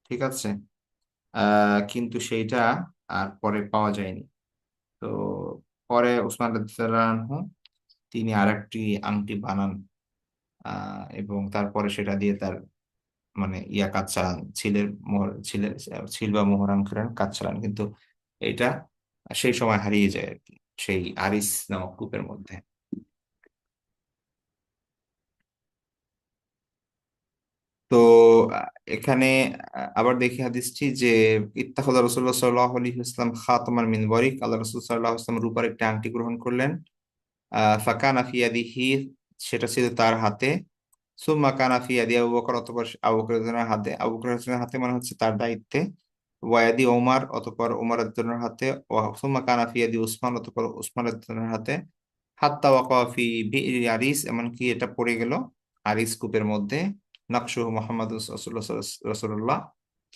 ঠিক আছে। কিন্তু সেইটা আর পরে পাওয়া যায়নি। তো পরে ওসমান রাদিয়াল্লাহু আনহু তিনি আরেকটি আংটি বানান, এবং তারপরে সেটা দিয়ে তার মানে কাজ চালান, ছিল বা মোহর আংটির কাজ চালান। কিন্তু এটা সেই সময় হারিয়ে যায় আর কি, সেই আরিস নামক কূপের মধ্যে। তো এখানে আবার দেখি হাদিসটি যে, ইত্তাখাযা রাসূলুল্লাহ সাল্লাল্লাহু আলাইহি ওয়াসাল্লাম খাতামান মিন ওয়ারিক, আল্লাহ রাসূল সাল্লাল্লাহু আলাইহি ওয়াসাল্লাম রূপার একটি আংটি গ্রহণ করলেন। ফাকানা ফি ইয়াদিহি, সেটা ছিল তার হাতে। সুম্মা কানা ফি ইয়াদি আবু বকর, অতঃপর আবু বকর রাদিয়াল্লাহু আনহুর হাতে, আবু বকর রাদিয়াল্লাহু আনহুর হাতে মানে হচ্ছে তার দায়িত্বে। ওয়াদি ওমর, অতঃপর ওমর রাদিয়াল্লাহু হাতে, সুম্মা কানা ফি ইয়াদি উসমান, অতঃপর উসমান রাদিয়াল্লাহু হাতে, হাত্তা ওয়াকা ফি বি'রি আরিস, এমনকি এটা পড়ে গেল আরিস কূপের মধ্যে। নকশু মোহাম্মদ রাসূলুল্লাহ,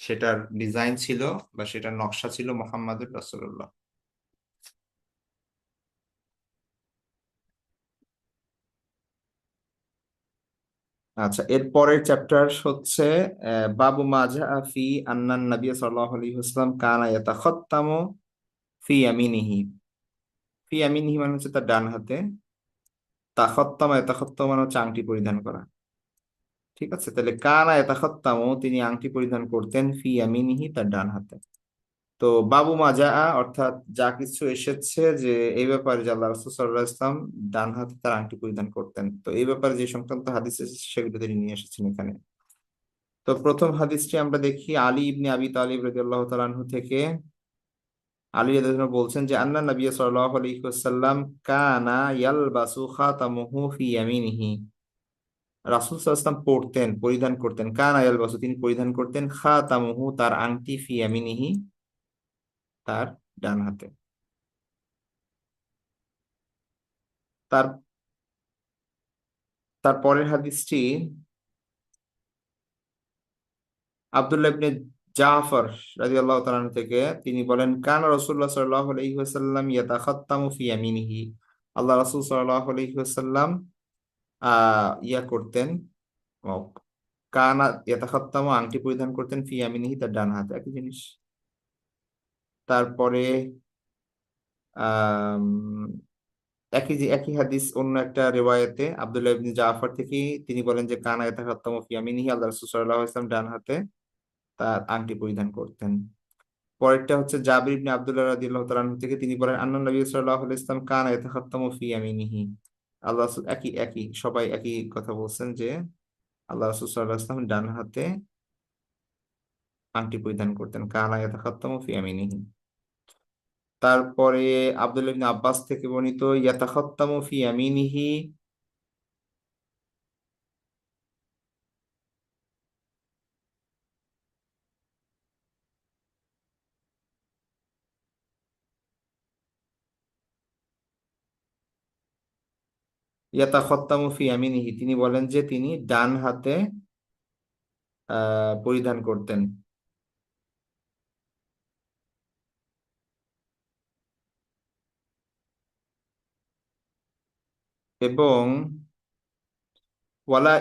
সেটার ডিজাইন ছিল বা সেটার নকশা ছিল মোহাম্মদুর রাসূলুল্লাহ। আচ্ছা, এর পরের চ্যাপ্টার হচ্ছে বাবু মাজা ফি আন্নান নবী সাল্লাল্লাহু আলাইহি ওয়াসাল্লাম কানা ইয়াতাখাত্তামু ফি ইয়ামিনিহি। ফি ইয়ামিনিহি মানে হচ্ছে তার ডান হাতে, তাখাত্তামা ইয়াতাখাত্তামু মানে হচ্ছে আংটি পরিধান করা। ঠিক আছে, তাহলে কানা ইয়াতাখাত্তামু, তিনি আংটি পরিধান করতেন, ফি ইয়ামিনিহি তার ডান হাতে। তো বাবু মাজা অর্থাৎ যা কিছু এসেছে যে এই ব্যাপারে যে আল্লাহ রাসূল সাল্লাল্লাহু আলাইহি ওয়াসাল্লাম ডান হাতে তার আংটি পরিধান করতেন, তো এই ব্যাপারে যে সংক্রান্ত হাদিস এসেছে সেগুলো তিনি নিয়ে এসেছেন এখানে। তো প্রথম হাদিসটি আমরা দেখি আলী ইবনে আবি তালিব রাদিয়াল্লাহু তাআলা আনহু থেকে। আলী রাদিয়াল্লাহু আনহু বলছেন যে আন্না নবী সাল্লাল্লাহু আলাইহি ওয়াসাল্লাম কানা ইয়ালবাসু খাতামুহু ফি ইয়ামিনিহি। রাসূল সাল্লাল্লাহু আলাইহি ওয়াসাল্লাম পরতেন, পরিধান করতেন, কানা ইয়ালবাসু তিনি পরিধান করতেন, খাতামুহু তার আংটি, ফি ইয়ামিনিহি তার ডান হাতে। তার তার পরের হাদিসটি আব্দুল্লাহ ইবনে জাফর রাদিয়াল্লাহু তাআলা আনহু থেকে। তিনি বলেন কানা রাসূলুল্লাহ সাল্লাল্লাহু আলাইহি ওয়াসাল্লাম ইয়াতাখাত্তামু ফি ইয়ামিনিহি। আল্লাহ রাসূল সাল্লাল্লাহু আলাইহি ওয়াসাল্লাম ইয়া করতেন, ও, কানা ইয়াতাখাত্তামু আংটি পরিধান করতেন, ফি ইয়ামিনিহি তার ডান হাতে, একই জিনিস। তারপরে আম, একই হাদিস অন্য একটা রিওয়ায়াতে আব্দুল্লাহ ইবনে জাফর থেকে তিনি বলেন যে কানা ইয়াতাখাত্তামু ফি ইয়ামিনিহি, আল্লাহ রাসূল সাল্লাল্লাহু আলাইহি ওয়াসাল্লাম ডান হাতে তার আংটি পরিধান করতেন। পরেরটা হচ্ছে জাবির ইবনে আব্দুল্লাহ রাদিয়াল্লাহু তাআলা আনহু থেকে। তিনি বলেন আন্না নবী সাল্লাল্লাহু আলাইহি ওয়াসাল্লাম কানা ইয়াতাখাত্তামু ফি ইয়ামিনিহি। আল্লাহ রাসূল একই সবাই একই কথা বলছেন যে আল্লাহ রাসূল সাল্লাল্লাহু আলাইহি ওয়াসাল্লাম ডান হাতে আংটি পরিধান করতেন, কানা ইয়াতাখাত্তামু ফি ইয়ামিনিহি। তারপরে আব্দুল্লাহ ইবনে আব্বাস থেকে বর্ণিত ইয়াতাখাত্তামু ফি ইয়ামিনিহি, ইয়াতাখাত্তামু ফি ইয়ামিনিহি, তিনি বলেন যে তিনি ডান হাতে পরিধান করতেন। এবং ওয়ালা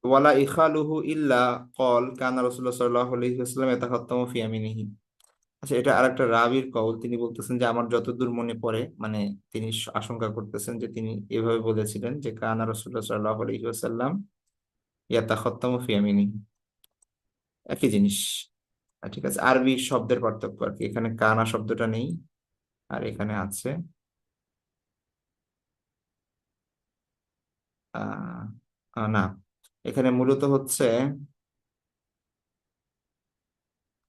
ওয়ালা ইখালুহু ইল্লা কল কানা রাসূলুল্লাহ সাল্লাল্লাহু আলাইহি ওয়াসাল্লাম ইয়াতাখাত্তামু ফি ইয়ামিনিহি। আচ্ছা, এটা আরেকটা রাবীর কওল। তিনি বলতেছেন যে আমার যতদূর মনে পড়ে, মানে তিনি আশঙ্কা করতেছেন যে তিনি এভাবে বলেছিলেন যে কানা রাসূলুল্লাহ সাল্লাল্লাহু আলাইহি ওয়াসাল্লাম ইয়াতাখাত্তামু ফি ইয়ামিনিহি, একই জিনিস। ঠিক আছে, আরবি শব্দের পার্থক্য আর কি, এখানে কানা শব্দটা নেই আর এখানে আছে। আহ না, এখানে মূলত হচ্ছে,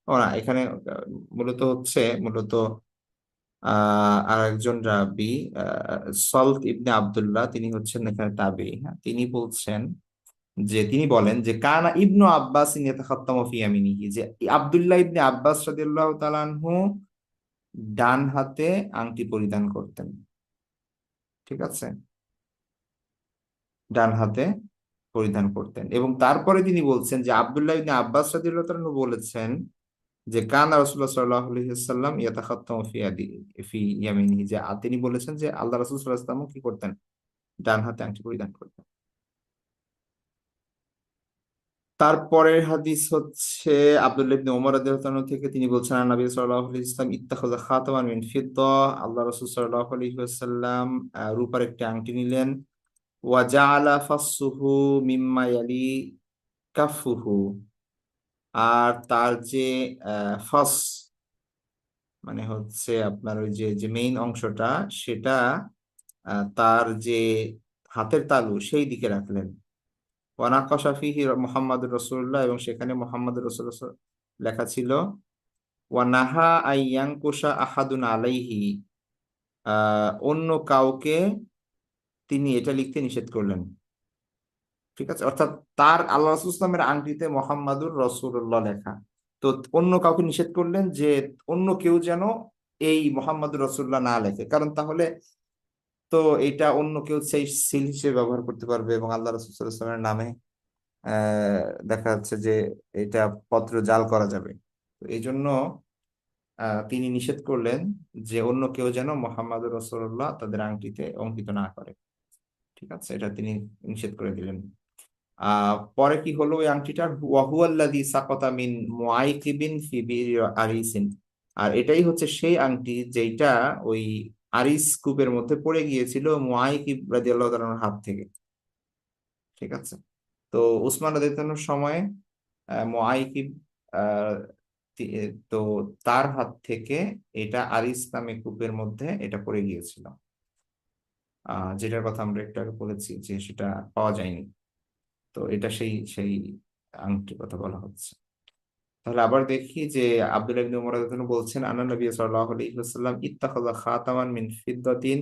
ও না, এখানে মূলত আর একজন রাবি, সল্ট ইবনে আব্দুল্লাহ, তিনি হচ্ছেন এখানে তাবি। হ্যাঁ, তিনি বলছেন যে তিনি বলেন যে কানা ইবনু আব্বাস ইয়াতাখাত্তামু ফি ইয়ামিনিহি, যে আব্দুল্লাহ ইবনে আব্বাস রাদিয়াল্লাহু তাআলা আনহু ডান হাতে আংটি পরিধান করতেন। ঠিক আছে, ডান হাতে পরিধান করতেন। এবং তারপরে তিনি বলছেন যে আব্দুল্লাহ ইবনে আব্বাস রাদিয়াল্লাহু তাআলা আনহু বলেছেন যে কানা রাসূলুল্লাহ সাল্লাল্লাহু আলাইহি ওয়াসাল্লাম ইয়াতাখাত্তামু ফি ইয়ামিনিহি, যে তিনি বলেছেন যে আল্লাহ রাসূল সাল্লাল্লাহু আলাইহি ওয়াসাল্লাম কি করতেন, ডান হাতে আংটি পরিধান করতেন। তারপরের হাদিস হচ্ছে আব্দুল্লাহ ইবনে ওমর রাদিয়াল্লাহু আনহু থেকে। তিনি বলছেন আন নবী সাল্লাল্লাহু আলাইহি ওয়াসাল্লাম ইত্তাখাযা খাতামান মিন ফিদ্দা, আল্লাহ রাসূল সাল্লাল্লাহু আলাইহি ওয়াসাল্লাম রূপার একটি আংটি নিলেন। ওয়া জাআলা ফাসসুহু মিম্মা ইয়ালি কাফফুহু, আর তার যে ফাস মানে হচ্ছে আপনার ওই যে যে মেইন অংশটা, সেটা তার যে হাতের তালু সেই দিকে রাখলেন। ওয়ানাক্কাশা ফীহি মুহাম্মাদুর রাসূলুল্লাহ, এবং সেখানে মুহাম্মাদুর রাসূলুল্লাহ লেখা ছিল। ওয়ানাহা আইয়াংকুশা আহাদুন আলাইহি, অন্য কাউকে তিনি এটা লিখতে নিষেধ করলেন। ঠিক আছে, অর্থাৎ তার আল্লাহ রাসূল ইসলামের আংটিতে মোহাম্মদুর রসুল্লাহ লেখা। তো অন্য কাউকে নিষেধ করলেন যে অন্য কেউ যেন এই মোহাম্মদুর রসুল্লাহ না লেখে, কারণ তাহলে তো এটা অন্য কেউ সেই সিল হিসেবে ব্যবহার করতে পারবে এবং আল্লাহ রাসূল সাল্লাল্লাহু আলাইহি ওয়াসাল্লামের নামে দেখা যাচ্ছে যে এটা পত্র জাল করা যাবে। তো এই জন্য তিনি নিষেধ করলেন যে অন্য কেউ যেন মোহাম্মদুর রসুল্লাহ তাদের আংটিতে অঙ্কিত না করে। ঠিক আছে, এটা তিনি নিষেধ করে দিলেন। পরে কি হলো ওই আংটিটার, ওয়াহুয়াল্লাযী সাকাতা মিন মুআইকিবিন ফি বিরি আরিসিন। আর এটাই হচ্ছে সেই আংটি যেটা ওই আরিস কূপের মধ্যে পড়ে গিয়েছিল মুআইকিব রাদিয়াল্লাহু তাআলার হাত থেকে। ঠিক আছে, তো উসমান রাদিয়াল্লাহু তাআলার সময় মুআইকিব আহ, তো তার হাত থেকে এটা আরিস নামে কূপের মধ্যে এটা পড়ে গিয়েছিল, যেটার কথা আমরা একটু আগে বলেছি যে সেটা পাওয়া যায়নি। তো এটা সেই সেই আংটির কথা বলা হচ্ছে। তাহলে আবার দেখি যে আব্দুল্লাহ ইবনে উমর রাদিয়াল্লাহু আনহু বলছেন, আন্না নবী সাল্লাল্লাহু আলাইহি ওয়াসাল্লাম ইত্তাখাযা খাতামান মিন ফিদ্দাতিন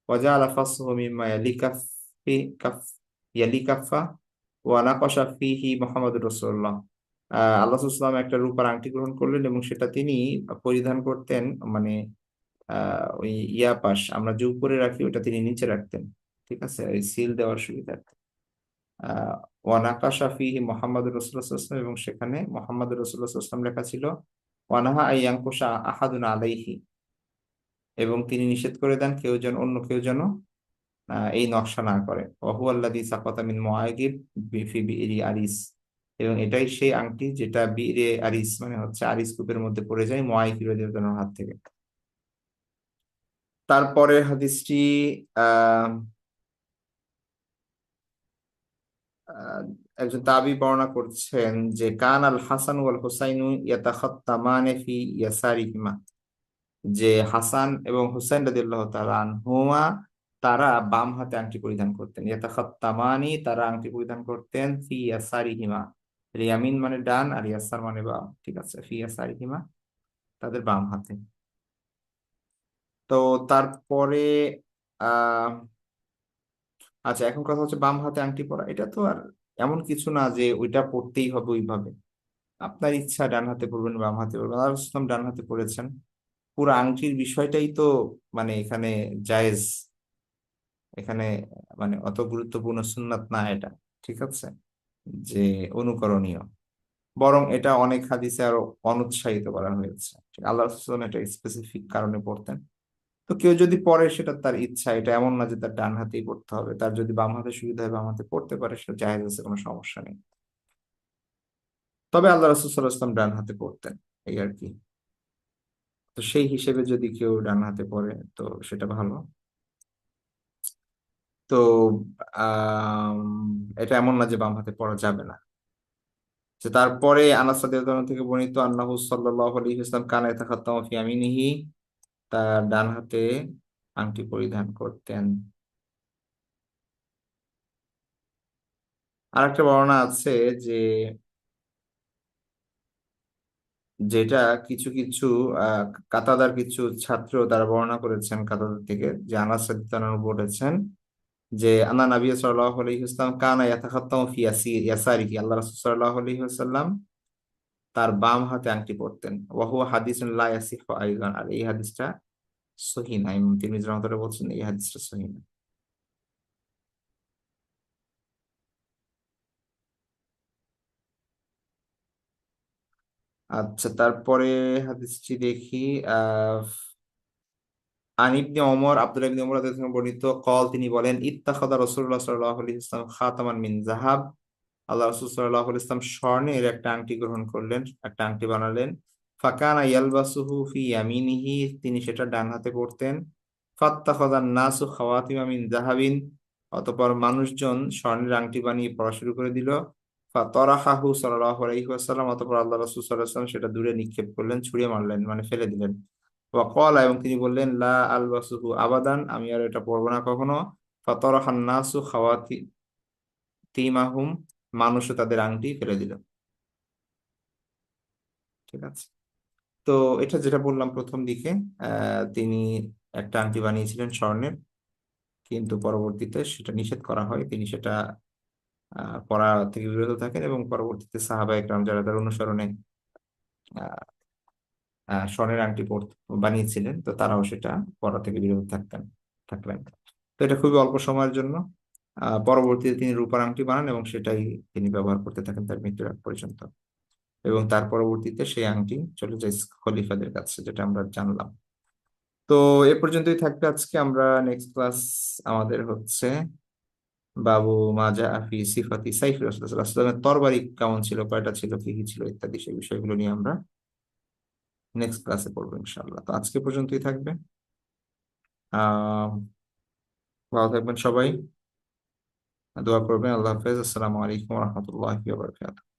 ওয়া জাআলা ফাসহু মিম্মা ইয়ালিকাফি কাফ ইয়ালিকাফা ওয়া নাকাশা ফিহি মুহাম্মাদুর রাসূলুল্লাহ। আল্লাহ রাসূলুল্লাহ সাল্লাল্লাহু আলাইহি ওয়াসাল্লাম একটা রূপার আংটি গ্রহণ করলেন এবং সেটা তিনি পরিধান করতেন, মানে ওই ইয়াপাশ আমরা যে উপরে রাখি ওটা তিনি নিচে রাখতেন। ঠিক আছে, ওই সিল দেওয়ার সুবিধার্থে। আহ ওয়ানাকাশা ফিহি মোহাম্মদ রসুল্লাহাম, এবং সেখানে মোহাম্মদ রসুল্লাহাম লেখা ছিল। ওয়ানাহা আইয়াঙ্কুশা আহাদুন আলাইহি, এবং তিনি নিষেধ করে দেন অন্য কেউ যেন এই নকশা না করে। ওহু আল্লাযী সাকাতা মিন মুআইকিব ফি বিইরি আরিস, এবং এটাই সেই আংটি যেটা বিইরে আরিস মানে হচ্ছে আরিস কূপের মধ্যে পড়ে যায় মুআইকিব রাদিয়াল্লাহু তাআলার হাত থেকে। তারপরে হাদিসটি আহ আহ, একজন তাবি বর্ণনা করছেন যে কান আল হাসান ওয়াল হুসাইনু ইয়াতাখাত্তামানে ফি ইয়াসারিহিমা, যে হাসান এবং হুসাইন রাদিয়াল্লাহু তাআলা আনহুমা তারা বাম হাতে আংটি পরিধান করতেন। ইয়াতাখাত্তামানি, তারা আংটি পরিধান করতেন ফি ইয়াসারিহিমা, ইয়ামিন মানে ডান আর ইয়াসার মানে বাম। ঠিক আছে, ফি ইয়াসারিহিমা তাদের বাম হাতে। তো তারপরে আহ আচ্ছা, এখন কথা হচ্ছে বাম হাতে আংটি পরা, এটা তো আর এমন কিছু না যে ওইটা পড়তেই হবে ওইভাবে। আপনার ইচ্ছা ডান হাতে পড়বেন বাম হাতে পড়বেন, আল্লাহ রাসূল ডান হাতে পড়েছেন। পুরো আংটির বিষয়টাই তো মানে এখানে জায়েজ, এখানে মানে অত গুরুত্বপূর্ণ সুন্নাত না এটা। ঠিক আছে, যে অনুকরণীয়, বরং এটা অনেক হাদিসে আরো অনুৎসাহিত করা হয়েছে। ঠিক, আল্লাহ রাসূল এটা স্পেসিফিক কারণে পড়তেন। তো কেউ যদি পড়ে সেটা তার ইচ্ছা, এটা এমন না যে তার ডান হাতেই পড়তে হবে। তার যদি বাম হাতে সুবিধা হয় বাম হাতে পড়তে পারে, সেটা জায়েজ আছে, কোনো সমস্যা নেই। তবে আল্লাহ রাসূল সাল্লাল্লাহু আলাইহি ওয়াসাল্লাম ডান হাতে পড়তেন, এই আর কি। তো সেই হিসেবে যদি কেউ ডান হাতে পড়ে তো সেটা ভালো। তো আম, এটা এমন না যে বাম হাতে পড়া যাবে না। যে তারপরে আনাস রাদিয়াল্লাহু আনহু থেকে বর্ণিত আন্নাহু সাল্লাল্লাহু আলাইহি ওয়াসাল্লাম কানা ইয়াতাখাত্তামু ফি ইয়ামিনিহি, তার ডান হাতে আংটি পরিধান করতেন। আরেকটা বর্ণনা আছে যে যেটা কিছু কিছু আহ কাতাদার কিছু ছাত্র তারা বর্ণনা করেছেন কাতাদার থেকে, যে আনাস রাদিয়াল্লাহু আনহু বলেছেন যে আন্না নবী সাল্লাল্লাহু আলাইহি ওয়াসাল্লাম কানা ইয়াতাখাত্তামু ফি ইয়াসারিহি, আল্লাহ রাসূল সাল্লাল্লাহু আলাইহি ওয়াসাল্লাম তার বাম হাতে আংটি পরতেন। ওয়াহুয়া হাদিসুন লা ইয়াসিহু আইদান, আর এই হাদিসটা সহিহ না। ইমাম তিরমিজি রাহমাতুল্লাহ বলছেন এই হাদিসটা সহিহ না। আচ্ছা, তারপরে হাদিসটি দেখি। আহ আন ইবনে ওমর, আব্দুল্লাহ ইবনে ওমর রাদিয়াল্লাহু আনহু বর্ণিত কল, তিনি বলেন ইত্তাখাযা রাসূলুল্লাহ সাল্লাল্লাহু আলাইহি ওয়াসাল্লাম খাতামান মিন যাহাব, আল্লাহ রাসূল সাল্লাল্লাহু আলাইহি ওয়াসাল্লাম স্বর্ণের একটা আংটি গ্রহণ করলেন, একটা আংটি বানালেন। ফাকানা ইয়ালবাসুহু ফি ইয়ামিনিহি, তিনি সেটা ডান হাতে পরতেন। ফাত্তাখাযান নাসু খাওয়াতিমা মিন যাহাবিন, অতঃপর মানুষজন স্বর্ণের আংটি বানিয়ে পড়া শুরু করে দিল। ফাতারাহাহু সাল্লাল্লাহু আলাইহি ওয়াসাল্লাম, অতঃপর আল্লাহ রাসূল সাল্লাল্লাহু আলাইহি ওয়াসাল্লাম সেটা দূরে নিক্ষেপ করলেন, ছুঁড়ে মারলেন, মানে ফেলে দিলেন। ওয়াকালা, এবং তিনি বললেন লা আলবাসুহু আবাদান, আমি আর এটা পরবো না কখনো। ফাতারাহান নাসু খাওয়াতিমাহুম, মানুষও তাদের আংটি ফেলে দিল। ঠিক আছে, তো এটা যেটা বললাম প্রথম দিকে, তিনি একটা আংটি বানিয়েছিলেন স্বর্ণের, কিন্তু পরবর্তীতে সেটা নিষেধ করা হয়, তিনি সেটা পড়া থেকে বিরত থাকেন এবং পরবর্তীতে সাহাবা একরাম যারা তার অনুসরণে স্বর্ণের আংটি বানিয়েছিলেন, তো তারাও সেটা পড়া থেকে বিরত থাকলেন। তো এটা খুবই অল্প সময়ের জন্য। পরবর্তীতে তিনি রূপার আংটি বানান এবং সেটাই তিনি ব্যবহার করতে থাকেন তার মৃত্যুর আগ পর্যন্ত। এবং তার পরবর্তীতে সেই আংটি চলে যায় খলিফাদের কাছে, যেটা আমরা জানলাম। তো এ পর্যন্তই থাকবে আজকে। আমরা নেক্সট ক্লাস আমাদের হচ্ছে বাবু মাজা ফি সিফাতি সাইফি রাসূলুল্লাহ সাল্লাল্লাহু আলাইহি ওয়াসাল্লামের তরবারি কেমন ছিল, কয়টা ছিল, কি কি ছিল ইত্যাদি সেই বিষয়গুলো নিয়ে আমরা নেক্সট ক্লাসে পড়বো ইনশাআল্লাহ। তো আজকে পর্যন্তই থাকবে। আহ ভালো থাকবেন সবাই, দোয়া করবেন। আল্লাহ হাফেজ। আসসালামু আলাইকুম রহমতুল্লাহি ওয়া বারাকাতুহু।